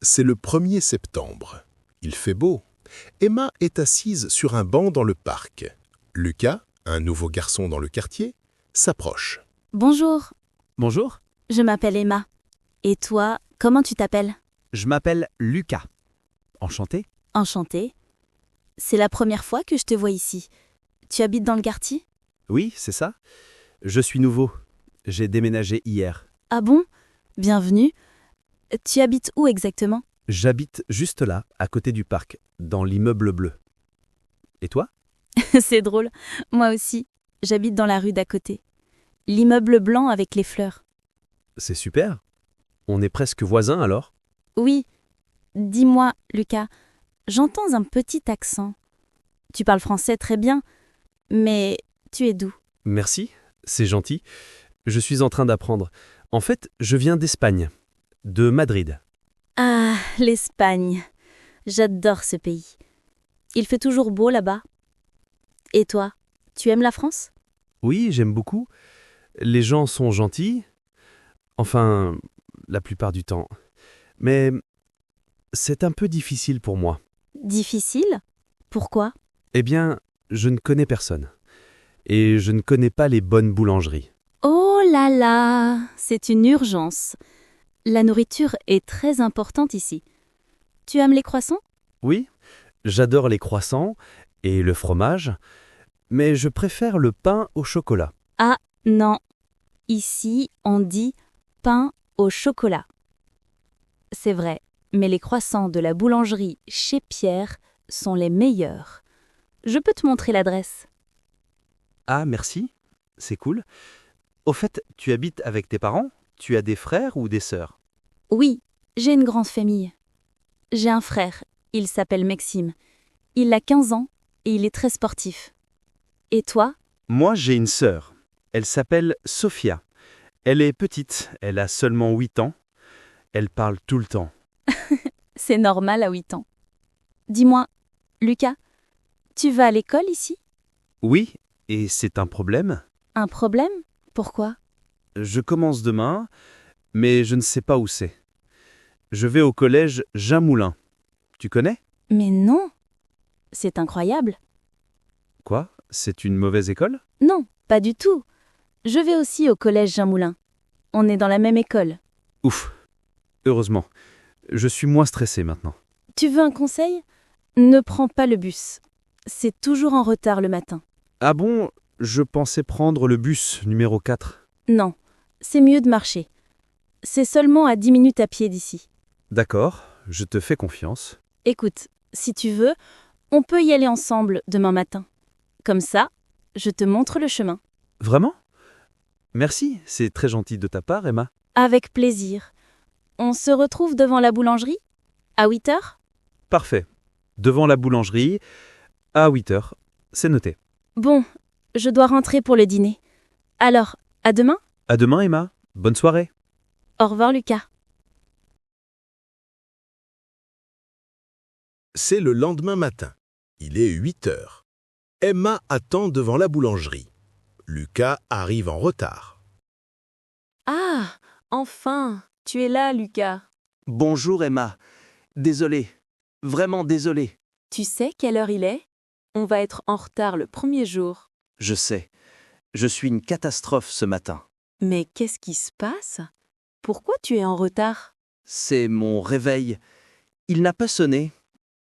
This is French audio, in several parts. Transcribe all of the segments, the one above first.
C'est le 1er septembre. Il fait beau. Emma est assise sur un banc dans le parc. Lucas, un nouveau garçon dans le quartier, s'approche. Bonjour, Bonjour, je m'appelle Emma. Et toi, comment tu t'appelles? je m'appelle Lucas. Enchanté? Enchantée. C'est la première fois que je te vois ici. Tu habites dans le quartier? Oui, c'est ça. Je suis nouveau. J'ai déménagé hier. Ah bon? Bienvenue. Tu habites où exactement? J'habite juste là, à côté du parc, dans l'immeuble bleu. Et toi? C'est drôle. Moi aussi. J'habite dans la rue d'à côté. L'immeuble blanc avec les fleurs. C'est super. On est presque voisins alors? Oui. Dis-moi, Lucas, j'entends un petit accent. Tu parles français très bien, mais tu es d'où? Merci, c'est gentil. Je suis en train d'apprendre. En fait, je viens d'Espagne, de Madrid. Ah, l'Espagne. J'adore ce pays. Il fait toujours beau là-bas. Et toi, tu aimes la France? Oui, j'aime beaucoup. Les gens sont gentils. Enfin, la plupart du temps. Mais c'est un peu difficile pour moi. Difficile? Pourquoi? Eh bien, je ne connais personne. Et je ne connais pas les bonnes boulangeries. Oh là là, c'est une urgence. La nourriture est très importante ici. Tu aimes les croissants? Oui, j'adore les croissants et le fromage, mais je préfère le pain au chocolat. Ah non, ici on dit pain au chocolat. C'est vrai, mais les croissants de la boulangerie chez Pierre sont les meilleurs. Je peux te montrer l'adresse. Ah, merci, c'est cool. Au fait, tu habites avec tes parents? Tu as des frères ou des sœurs? Oui, j'ai une grande famille. J'ai un frère, il s'appelle Maxime. Il a 15 ans et il est très sportif. Et toi? Moi, j'ai une sœur. Elle s'appelle Sophia. Elle est petite, elle a seulement 8 ans. Elle parle tout le temps. C'est normal à 8 ans. Dis-moi, Lucas, tu vas à l'école ici? Oui, et c'est un problème? Un problème? Pourquoi? Je commence demain, mais je ne sais pas où c'est. Je vais au collège Jean Moulin. Tu connais? Mais non! C'est incroyable. Quoi? C'est une mauvaise école? Non, pas du tout. Je vais aussi au collège Jean Moulin. On est dans la même école. Ouf. Heureusement. Je suis moins stressé maintenant. Tu veux un conseil? Ne prends pas le bus. C'est toujours en retard le matin. Ah bon? Je pensais prendre le bus numéro 4. Non, c'est mieux de marcher. C'est seulement à 10 minutes à pied d'ici. D'accord, je te fais confiance. Écoute, si tu veux, on peut y aller ensemble demain matin. Comme ça, je te montre le chemin. Vraiment? Merci, c'est très gentil de ta part, Emma. Avec plaisir. On se retrouve devant la boulangerie? À 8 heures? Parfait. Devant la boulangerie, à 8 heures. C'est noté. Bon, je dois rentrer pour le dîner. Alors, à demain? À demain, Emma. Bonne soirée. Au revoir, Lucas. C'est le lendemain matin. Il est 8 heures. Emma attend devant la boulangerie. Lucas arrive en retard. Ah, enfin, tu es là, Lucas. Bonjour Emma. Désolé. Vraiment désolé. Tu sais quelle heure il est? On va être en retard le premier jour. Je sais. Je suis une catastrophe ce matin. Mais qu'est-ce qui se passe? Pourquoi tu es en retard? C'est mon réveil. Il n'a pas sonné.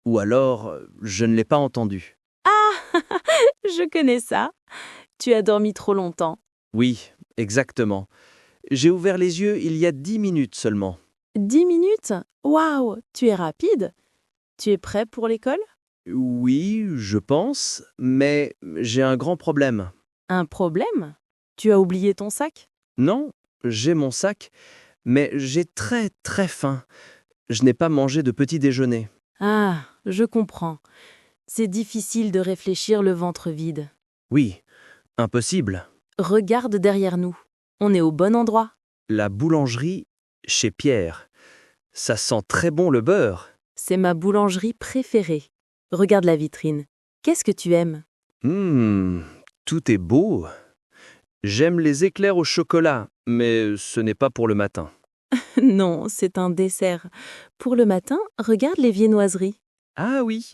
Ou alors, je ne l'ai pas entendu. Ah, je connais ça. Tu as dormi trop longtemps. Oui, exactement. J'ai ouvert les yeux il y a 10 minutes seulement. 10 minutes? Waouh, tu es rapide. Tu es prêt pour l'école? Oui, je pense, mais j'ai un grand problème. Un problème? Tu as oublié ton sac? Non, j'ai mon sac, mais j'ai très très faim. Je n'ai pas mangé de petit déjeuner. Ah, je comprends. C'est difficile de réfléchir le ventre vide. Oui, impossible. Regarde derrière nous. On est au bon endroit. La boulangerie chez Pierre. Ça sent très bon le beurre. C'est ma boulangerie préférée. Regarde la vitrine. Qu'est-ce que tu aimes? Tout est beau. J'aime les éclairs au chocolat, mais ce n'est pas pour le matin. Non, c'est un dessert. Pour le matin, regarde les viennoiseries. Ah oui,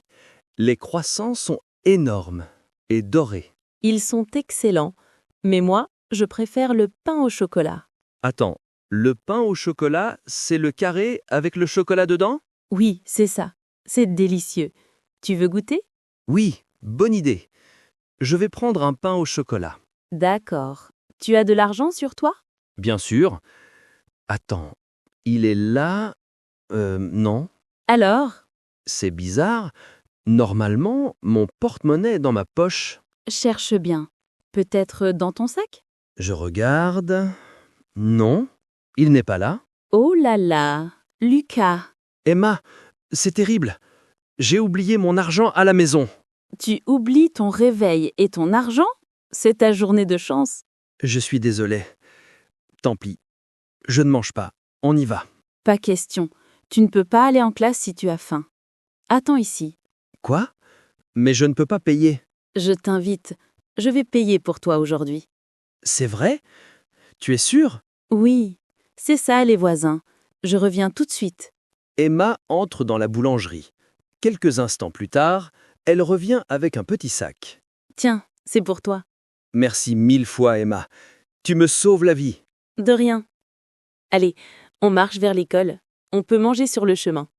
les croissants sont énormes et dorés. Ils sont excellents. Mais moi, je préfère le pain au chocolat. Attends, le pain au chocolat, c'est le carré avec le chocolat dedans? Oui, c'est ça. C'est délicieux. Tu veux goûter? Oui, bonne idée. Je vais prendre un pain au chocolat. D'accord. Tu as de l'argent sur toi? Bien sûr. Attends, il est là? Non. Alors, C'est bizarre. Normalement, mon porte-monnaie est dans ma poche. cherche bien. Peut-être dans ton sac? Je regarde. Non, il n'est pas là. Oh là là, Lucas, Emma, c'est terrible. J'ai oublié mon argent à la maison. tu oublies ton réveil et ton argent? C'est ta journée de chance. Je suis désolé. Tant pis. Je ne mange pas. On y va. Pas question. Tu ne peux pas aller en classe si tu as faim. Attends ici. Quoi? Mais je ne peux pas payer. Je t'invite. Je vais payer pour toi aujourd'hui. C'est vrai? Tu es sûre? Oui, c'est ça les voisins. Je reviens tout de suite. Emma entre dans la boulangerie. Quelques instants plus tard, elle revient avec un petit sac. Tiens, c'est pour toi. Merci 1000 fois, Emma. Tu me sauves la vie. De rien. Allez, on marche vers l'école. On peut manger sur le chemin.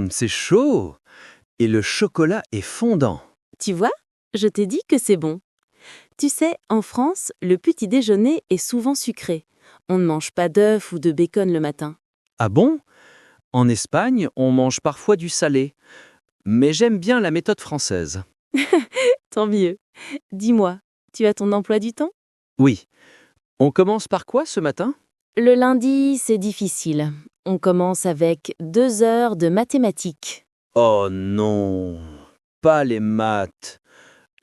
C'est chaud. Et le chocolat est fondant. Tu vois, je t'ai dit que c'est bon. Tu sais, en France, le petit déjeuner est souvent sucré. On ne mange pas d'œufs ou de bacon le matin. Ah bon? En Espagne, on mange parfois du salé. Mais j'aime bien la méthode française. Tant mieux. Dis-moi, tu as ton emploi du temps? Oui. On commence par quoi ce matin? Le lundi, c'est difficile. On commence avec 2 heures de mathématiques. Oh non, pas les maths.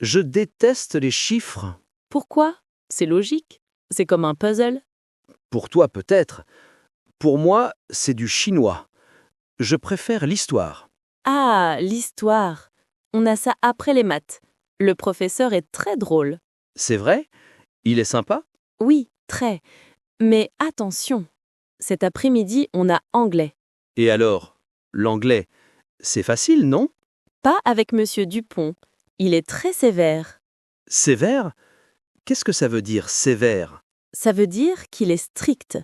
Je déteste les chiffres. Pourquoi? C'est logique. C'est comme un puzzle. Pour toi peut-être. Pour moi, c'est du chinois. Je préfère l'histoire. Ah, l'histoire. On a ça après les maths. Le professeur est très drôle. C'est vrai? Il est sympa? Oui, très. Mais attention, cet après-midi, on a anglais. Et alors, l'anglais, c'est facile, non? Pas avec Monsieur Dupont. Il est très sévère. Sévère? Qu'est-ce que ça veut dire, sévère? Ça veut dire qu'il est strict.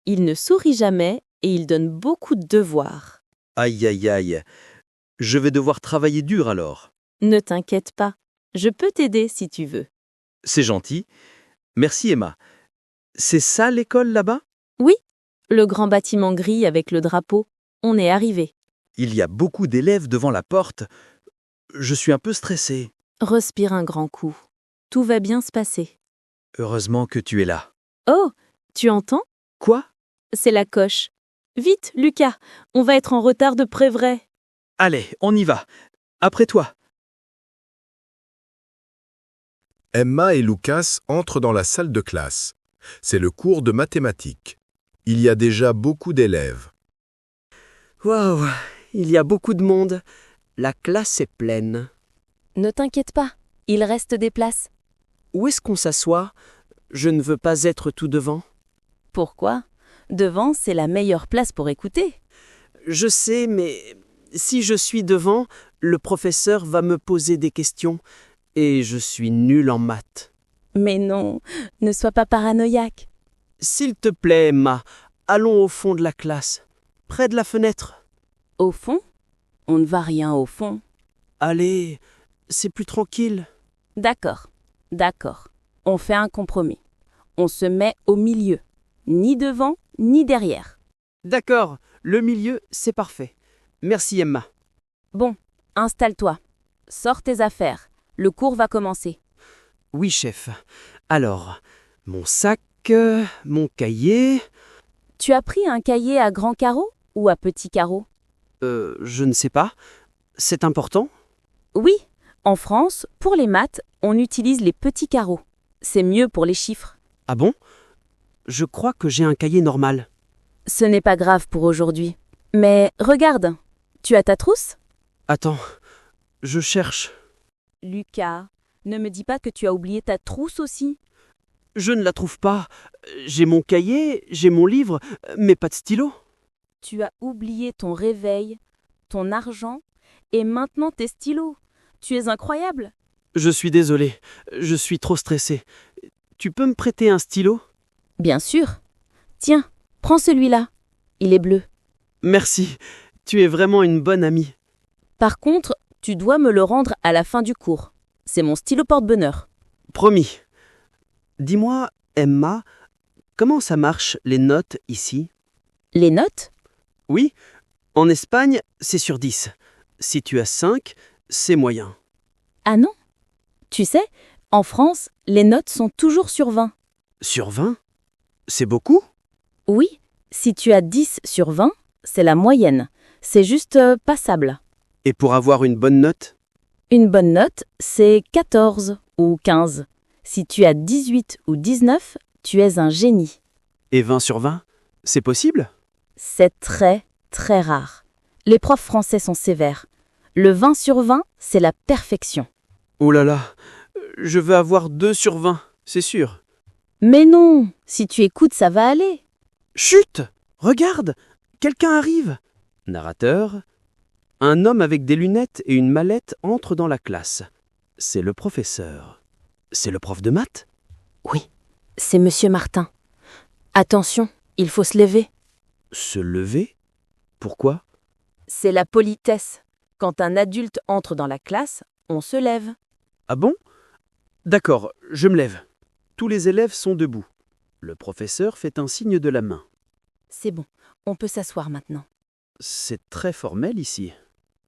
Il ne sourit jamais et il donne beaucoup de devoirs. Aïe aïe aïe. Je vais devoir travailler dur alors. Ne t'inquiète pas. Je peux t'aider si tu veux. C'est gentil. Merci Emma. C'est ça l'école là-bas? Oui, le grand bâtiment gris avec le drapeau. On est arrivé. Il y a beaucoup d'élèves devant la porte. Je suis un peu stressé. Respire un grand coup. Tout va bien se passer. Heureusement que tu es là. Oh, tu entends? Quoi? C'est la coche. Vite, Lucas, on va être en retard de près vrai. Allez, on y va. Après toi. Emma et Lucas entrent dans la salle de classe. C'est le cours de mathématiques. Il y a déjà beaucoup d'élèves. Waouh, il y a beaucoup de monde. La classe est pleine. Ne t'inquiète pas, il reste des places. Où est-ce qu'on s'assoit? Je ne veux pas être tout devant. Pourquoi? Devant, c'est la meilleure place pour écouter. Je sais, mais si je suis devant, le professeur va me poser des questions. Et je suis nul en maths. Mais non, ne sois pas paranoïaque. S'il te plaît, Emma, allons au fond de la classe, près de la fenêtre. Au fond? On ne va rien au fond. Allez, c'est plus tranquille. D'accord, d'accord. On fait un compromis. On se met au milieu. Ni devant, ni derrière. D'accord, le milieu, c'est parfait. Merci, Emma. Bon, installe-toi. Sors tes affaires. Le cours va commencer. Oui, chef. Alors, mon sac, mon cahier... Tu as pris un cahier à grands carreaux ou à petits carreaux? Je ne sais pas. C'est important? Oui, en France, pour les maths, on utilise les petits carreaux. C'est mieux pour les chiffres. Ah bon? Je crois que j'ai un cahier normal. Ce n'est pas grave pour aujourd'hui. Mais regarde, tu as ta trousse? Attends, je cherche. Lucas, ne me dis pas que tu as oublié ta trousse aussi. Je ne la trouve pas. J'ai mon cahier, j'ai mon livre, mais pas de stylo. Tu as oublié ton réveil, ton argent et maintenant tes stylos. Tu es incroyable. Je suis désolé, je suis trop stressé. Tu peux me prêter un stylo? Bien sûr. Tiens, prends celui-là. Il est bleu. Merci, tu es vraiment une bonne amie. Par contre, tu dois me le rendre à la fin du cours. C'est mon stylo porte-bonheur. Promis. Dis-moi, Emma, comment ça marche les notes ici? Les notes? Oui, en Espagne, c'est sur 10. Si tu as 5, c'est moyen. Ah non? Tu sais, en France, les notes sont toujours sur 20. Sur 20? C'est beaucoup? Oui, si tu as 10 sur 20, c'est la moyenne. C'est juste passable. Et pour avoir une bonne note? Une bonne note, c'est 14 ou 15. Si tu as 18 ou 19, tu es un génie. Et 20 sur 20? C'est possible? C'est très, très rare. Les profs français sont sévères. Le 20 sur 20, c'est la perfection. Oh là là, je veux avoir 2 sur 20, c'est sûr. Mais non, si tu écoutes, ça va aller. Chut! Regarde! Quelqu'un arrive! Narrateur. Un homme avec des lunettes et une mallette entre dans la classe. C'est le professeur. C'est le prof de maths? Oui, c'est Monsieur Martin. Attention, il faut se lever. Se lever? Pourquoi? C'est la politesse. Quand un adulte entre dans la classe, on se lève. Ah bon? D'accord, je me lève. Tous les élèves sont debout. Le professeur fait un signe de la main. C'est bon, on peut s'asseoir maintenant. C'est très formel ici.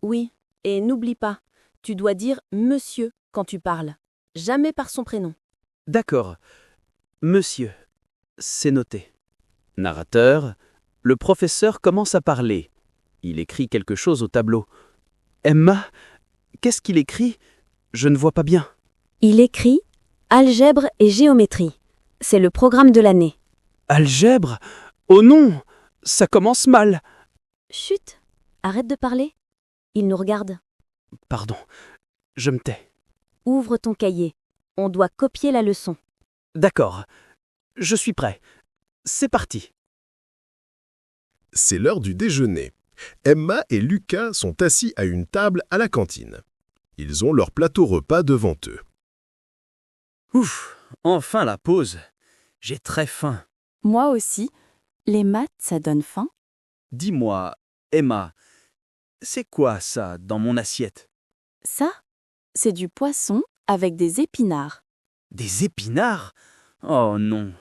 Oui, et n'oublie pas, tu dois dire monsieur quand tu parles, jamais par son prénom. D'accord. Monsieur, c'est noté. Narrateur, le professeur commence à parler. Il écrit quelque chose au tableau. Emma, qu'est-ce qu'il écrit? Je ne vois pas bien. Il écrit Algèbre et géométrie. C'est le programme de l'année. Algèbre? Oh non, ça commence mal. Chut, arrête de parler. Il nous regarde. Pardon, je me tais. Ouvre ton cahier. On doit copier la leçon. D'accord, je suis prêt. C'est parti. C'est l'heure du déjeuner. Emma et Lucas sont assis à une table à la cantine. Ils ont leur plateau repas devant eux. Ouf, enfin la pause. J'ai très faim. Moi aussi. Les maths, ça donne faim. Dis-moi, Emma, c'est quoi ça dans mon assiette? Ça, c'est du poisson avec des épinards. Des épinards? Oh non,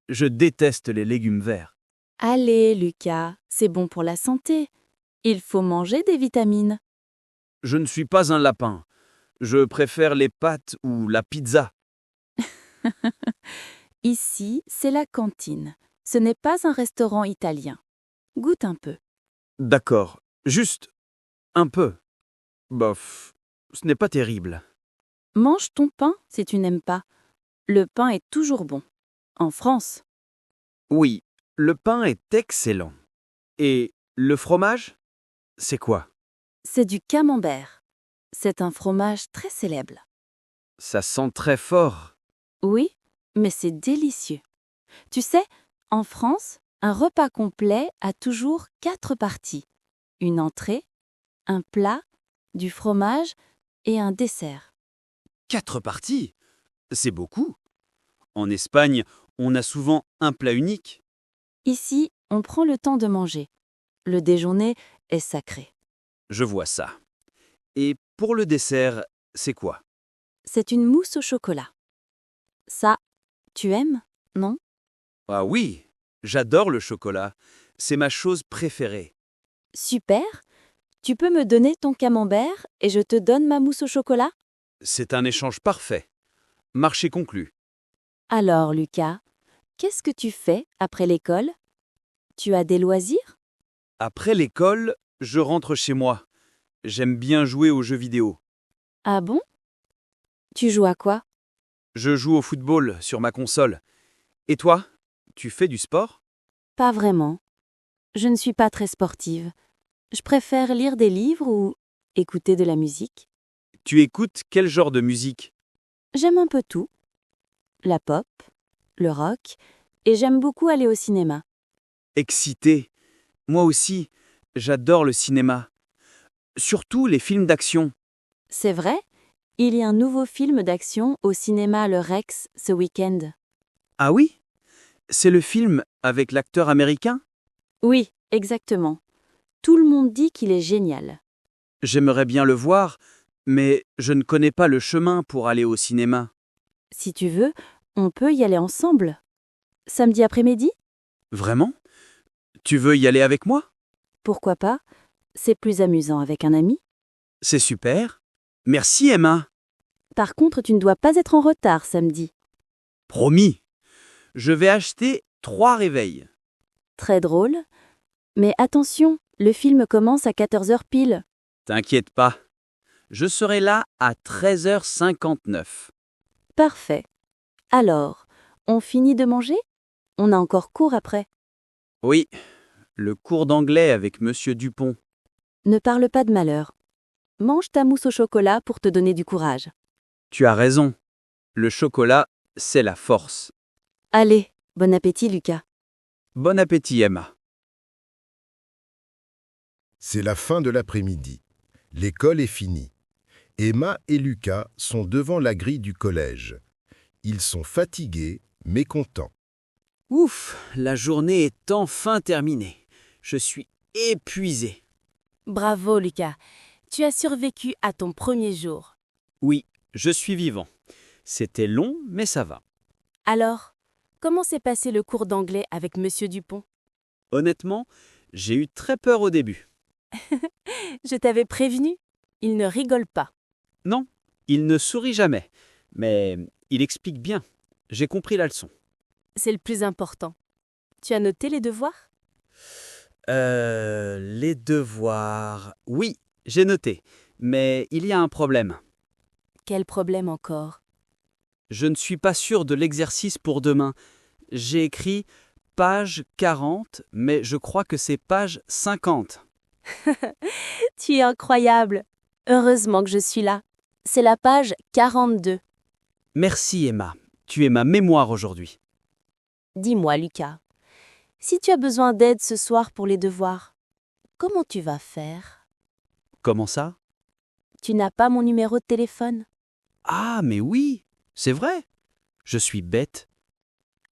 je déteste les légumes verts. Allez, Lucas, c'est bon pour la santé. Il faut manger des vitamines. Je ne suis pas un lapin. Je préfère les pâtes ou la pizza. Ici, c'est la cantine. Ce n'est pas un restaurant italien. Goûte un peu. D'accord, juste un peu. Bof, ce n'est pas terrible. Mange ton pain si tu n'aimes pas. Le pain est toujours bon. En France, Oui, le pain est excellent. Et le fromage? C'est quoi? c'est du camembert. C'est un fromage très célèbre. Ça sent très fort. Oui, mais c'est délicieux. Tu sais, en France, un repas complet a toujours 4 parties. Une entrée, un plat, du fromage et un dessert. 4 parties? C'est beaucoup. En Espagne, on a souvent un plat unique. Ici, on prend le temps de manger. Le déjeuner est sacré. Je vois ça. Et pour le dessert, c'est quoi? C'est une mousse au chocolat. Ça, tu aimes, non? Ah oui, j'adore le chocolat. C'est ma chose préférée. Super. Tu peux me donner ton camembert et je te donne ma mousse au chocolat? C'est un échange parfait. Marché conclu. Alors, Lucas, qu'est-ce que tu fais après l'école? Tu as des loisirs? Après l'école, je rentre chez moi. J'aime bien jouer aux jeux vidéo. Ah bon? Tu joues à quoi? Je joue au football sur ma console. Et toi, tu fais du sport? Pas vraiment. Je ne suis pas très sportive. Je préfère lire des livres ou écouter de la musique. Tu écoutes quel genre de musique? J'aime un peu tout. La pop, le rock, et j'aime beaucoup aller au cinéma. Excité. Moi aussi, j'adore le cinéma. Surtout les films d'action. C'est vrai, il y a un nouveau film d'action au cinéma Le Rex ce week-end. Ah oui? C'est le film avec l'acteur américain? Oui, exactement. Tout le monde dit qu'il est génial. J'aimerais bien le voir, mais je ne connais pas le chemin pour aller au cinéma. Si tu veux, on peut y aller ensemble. Samedi après-midi? Vraiment? Tu veux y aller avec moi? Pourquoi pas? C'est plus amusant avec un ami. C'est super. Merci Emma. Par contre, tu ne dois pas être en retard samedi. Promis. Je vais acheter 3 réveils. Très drôle. Mais attention, le film commence à 14h pile. T'inquiète pas. Je serai là à 13h59. Parfait. Alors, on finit de manger? On a encore cours après. Oui, le cours d'anglais avec Monsieur Dupont. Ne parle pas de malheur. Mange ta mousse au chocolat pour te donner du courage. Tu as raison. Le chocolat, c'est la force. Allez, bon appétit Lucas. Bon appétit Emma. C'est la fin de l'après-midi. L'école est finie. Emma et Lucas sont devant la grille du collège. Ils sont fatigués, mais contents. Ouf, la journée est enfin terminée. Je suis épuisé. Bravo, Lucas. Tu as survécu à ton premier jour. Oui, je suis vivant. C'était long, mais ça va. Alors, comment s'est passé le cours d'anglais avec Monsieur Dupont? Honnêtement, j'ai eu très peur au début. Je t'avais prévenu, il ne rigole pas. Non, il ne sourit jamais, mais il explique bien. J'ai compris la leçon. C'est le plus important. Tu as noté les devoirs? Les devoirs... Oui, j'ai noté, mais il y a un problème. Quel problème encore? Je ne suis pas sûr de l'exercice pour demain. J'ai écrit page 40, mais je crois que c'est page 50. Tu es incroyable. Heureusement que je suis là. C'est la page 42. Merci Emma, tu es ma mémoire aujourd'hui. Dis-moi, Lucas, si tu as besoin d'aide ce soir pour les devoirs, comment tu vas faire? Comment ça? Tu n'as pas mon numéro de téléphone? Ah, mais oui, c'est vrai. Je suis bête.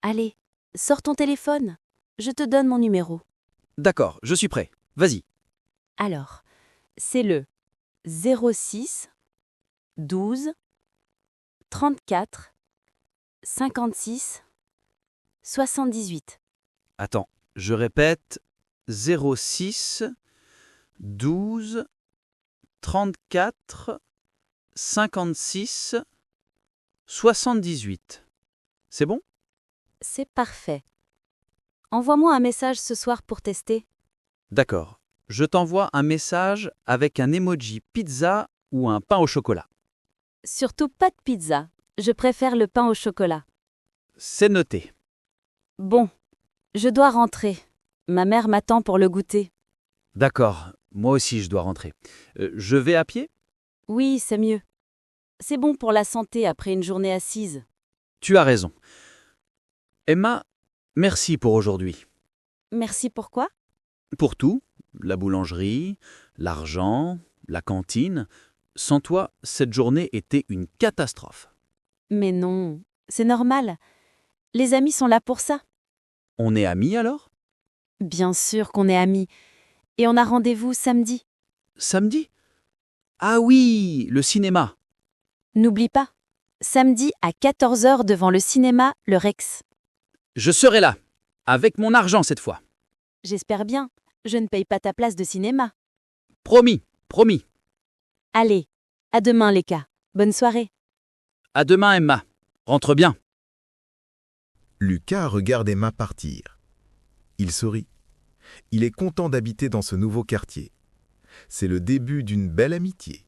Allez, sors ton téléphone. Je te donne mon numéro. D'accord, je suis prêt. Vas-y. Alors, c'est le 06 12 34 56 78. Attends, je répète. 06 12 34 56 78. C'est bon? C'est parfait. Envoie-moi un message ce soir pour tester. D'accord. Je t'envoie un message avec un emoji pizza ou un pain au chocolat. Surtout pas de pizza. Je préfère le pain au chocolat. C'est noté. Bon, je dois rentrer. Ma mère m'attend pour le goûter. D'accord, moi aussi je dois rentrer. Je vais à pied? Oui, c'est mieux. C'est bon pour la santé après une journée assise. Tu as raison. Emma, merci pour aujourd'hui. Merci pourquoi? Pour tout, la boulangerie, l'argent, la cantine. Sans toi, cette journée était une catastrophe. Mais non, c'est normal. Les amis sont là pour ça. On est amis alors? Bien sûr qu'on est amis. Et on a rendez-vous samedi. Samedi? Ah oui, le cinéma. N'oublie pas. Samedi à 14h devant le cinéma Le Rex. Je serai là, avec mon argent cette fois. J'espère bien. Je ne paye pas ta place de cinéma. Promis, promis. Allez, à demain les cas. Bonne soirée. À demain Emma. Rentre bien. Lucas regarde Emma partir. Il sourit. Il est content d'habiter dans ce nouveau quartier. C'est le début d'une belle amitié.